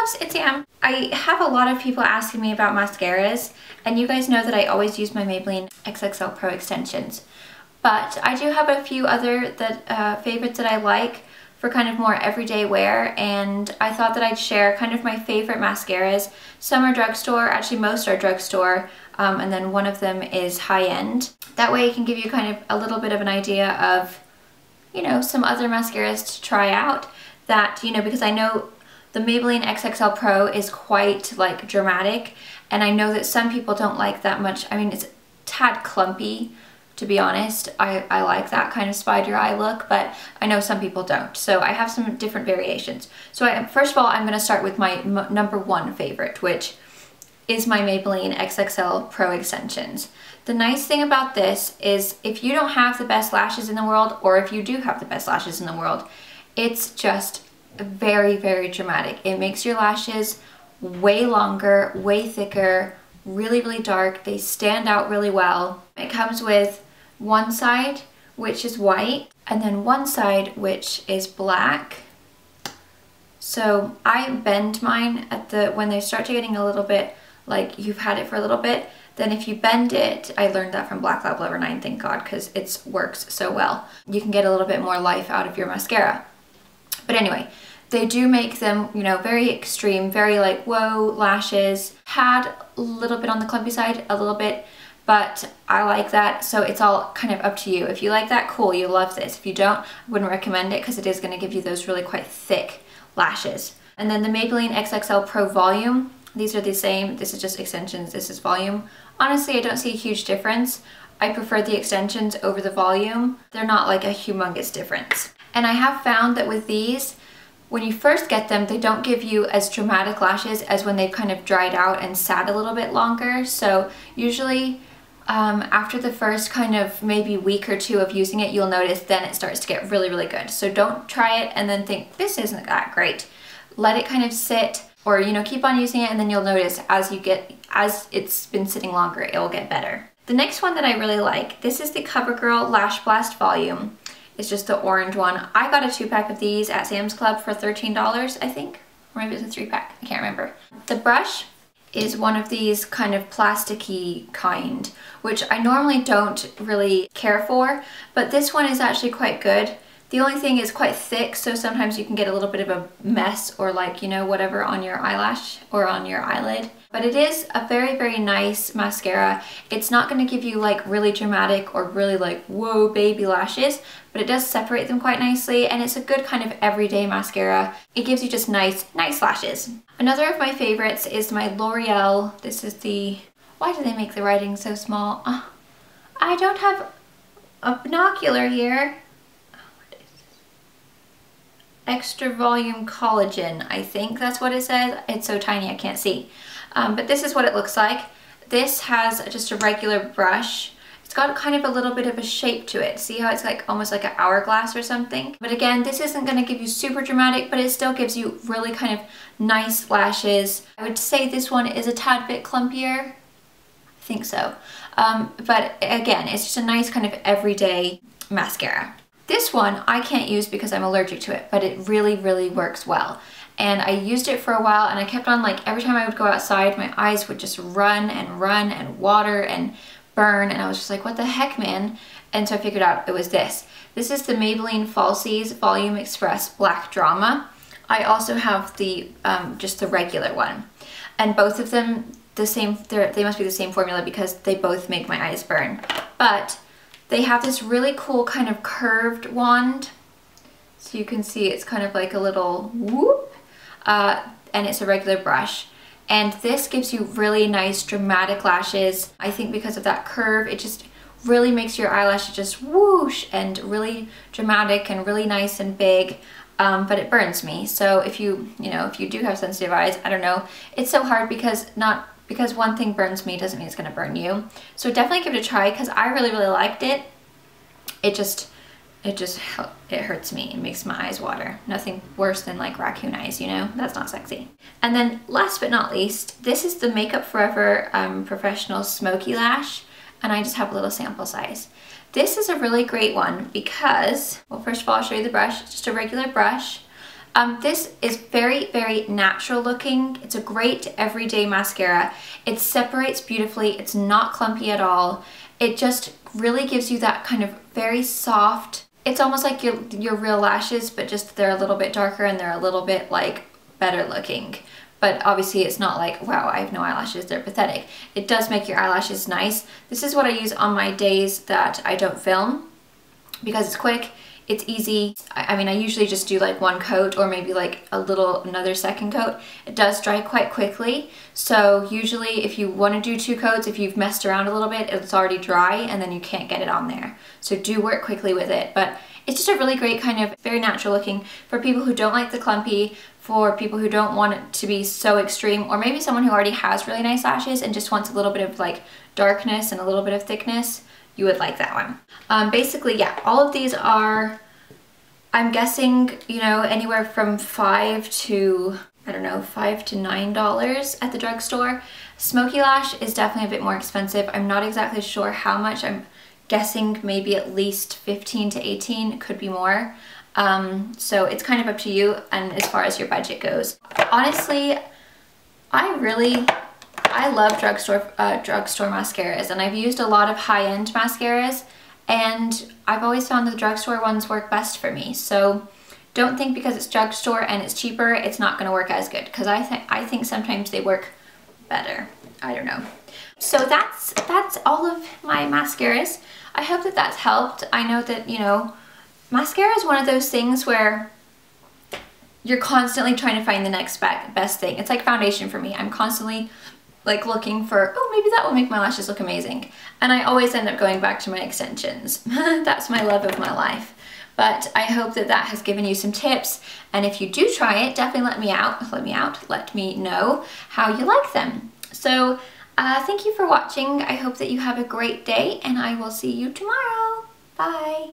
loves, it's Sam. I have a lot of people asking me about mascaras, and you guys know that I always use my Maybelline XXL Pro Extensions. But I do have a few other favorites that I like for kind of more everyday wear, and I thought that I'd share kind of my favorite mascaras. Some are drugstore, actually most are drugstore, and then one of them is high-end. That way it can give you kind of a little bit of an idea of, you know, some other mascaras to try out that, you know, because I know the Maybelline XXL Pro is quite like dramatic, and I know that some people don't like that much. I mean, it's a tad clumpy, to be honest. I like that kind of spider eye look, but I know some people don't. So I have some different variations. So first of all, I'm gonna start with my number one favorite, which is my Maybelline XXL Pro Extensions. The nice thing about this is if you don't have the best lashes in the world, or if you do have the best lashes in the world, it's just very, very dramatic. It makes your lashes way longer, way thicker, really, really dark. They stand out really well. It comes with one side, which is white, and then one side, which is black. So I bend mine at when they start getting a little bit, like you've had it for a little bit, then if you bend it, I learned that from Black Lab Lover 9, thank God, because it works so well. You can get a little bit more life out of your mascara. But anyway, they do make them, you know, very extreme, very like, whoa, lashes. Had a little bit on the clumpy side, a little bit, but I like that. So it's all kind of up to you. If you like that, cool, you love this. If you don't, I wouldn't recommend it because it is gonna give you those really quite thick lashes. And then the Maybelline XXL Pro Volume, these are the same. This is just extensions, this is volume. Honestly, I don't see a huge difference. I prefer the extensions over the volume. They're not like a humongous difference. And I have found that with these, when you first get them, they don't give you as dramatic lashes as when they've kind of dried out and sat a little bit longer. So usually after the first kind of maybe week or two of using it, you'll notice then it starts to get really, really good. So don't try it and then think, this isn't that great. Let it kind of sit, or, you know, keep on using it, and then you'll notice as it's been sitting longer, it will get better. The next one that I really like, this is the CoverGirl Lash Blast Volume. It's just the orange one. I got a 2-pack of these at Sam's Club for $13, I think. Or maybe it's a 3-pack, I can't remember. The brush is one of these kind of plasticky kind, which I normally don't really care for, but this one is actually quite good. The only thing is quite thick, so sometimes you can get a little bit of a mess or like, you know, whatever on your eyelash or on your eyelid. But it is a very, very nice mascara. It's not going to give you like really dramatic or really like, whoa, baby lashes, but it does separate them quite nicely, and it's a good kind of everyday mascara. It gives you just nice lashes. Another of my favorites is my Loreal. This is the, why do they make the writing so small? I don't have a binocular here. Extra Volume Collagen, I think that's what it says. It's so tiny I can't see. But this is what it looks like. This has just a regular brush. It's got kind of a little bit of a shape to it. See how it's like almost like an hourglass or something? But again, this isn't going to give you super dramatic, but it still gives you really kind of nice lashes. I would say this one is a tad bit clumpier. I think so. But again, it's just a nice kind of everyday mascara. This one I can't use because I'm allergic to it, but it really, really works well. And I used it for a while, and I kept on, like, every time I would go outside, my eyes would just run and water and burn, and I was just like, what the heck, man? And so I figured out it was this. This is the Maybelline Falsies Volume Express Black Drama. I also have the just the regular one. And both of them, they must be the same formula because they both make my eyes burn. But they have this really cool kind of curved wand. So you can see it's kind of like a little whoop. And it's a regular brush. And this gives you really nice dramatic lashes. I think because of that curve, it just really makes your eyelashes just whoosh and really dramatic and really nice and big. But it burns me. So if you do have sensitive eyes, I don't know. It's so hard because one thing burns me doesn't mean it's gonna burn you. So definitely give it a try because I really, really liked it. It hurts me. It makes my eyes water. Nothing worse than like raccoon eyes, you know? That's not sexy. And then last but not least, this is the Makeup Forever Professional Smoky Lash, and I just have a little sample size. This is a really great one because, well, first of all, I'll show you the brush. It's just a regular brush. This is very, very natural looking. It's a great everyday mascara. It separates beautifully. It's not clumpy at all. It just really gives you that kind of very soft, it's almost like your real lashes, but just they're a little bit darker and they're a little bit like better looking. But obviously it's not like, wow, I have no eyelashes, they're pathetic. It does make your eyelashes nice. This is what I use on my days that I don't film because it's quick, it's easy. I mean, I usually just do like one coat or maybe like another second coat. It does dry quite quickly. So usually if you want to do 2 coats, if you've messed around a little bit, it's already dry and then you can't get it on there. So do work quickly with it. But it's just a really great kind of very natural looking for people who don't like the clumpy, for people who don't want it to be so extreme, or maybe someone who already has really nice lashes and just wants a little bit of like darkness and a little bit of thickness. You would like that one. Basically, yeah, all of these are, I'm guessing, you know, anywhere from $5 to, I don't know, $5 to $9 at the drugstore. Smoky Lash is definitely a bit more expensive. I'm not exactly sure how much. I'm guessing maybe at least 15 to 18, it could be more. So it's kind of up to you and as far as your budget goes. Honestly, I love drugstore mascaras, and I've used a lot of high-end mascaras, and I've always found the drugstore ones work best for me. So don't think because it's drugstore and it's cheaper, it's not going to work as good, because I think sometimes they work better. I don't know. So that's all of my mascaras. I hope that that's helped. I know that, you know, mascara is one of those things where you're constantly trying to find the next best thing. It's like foundation for me. I'm constantly like looking for, oh, maybe that will make my lashes look amazing. And I always end up going back to my extensions. That's my love of my life. But I hope that that has given you some tips. And if you do try it, definitely let me know how you like them. So thank you for watching. I hope that you have a great day, and I will see you tomorrow. Bye.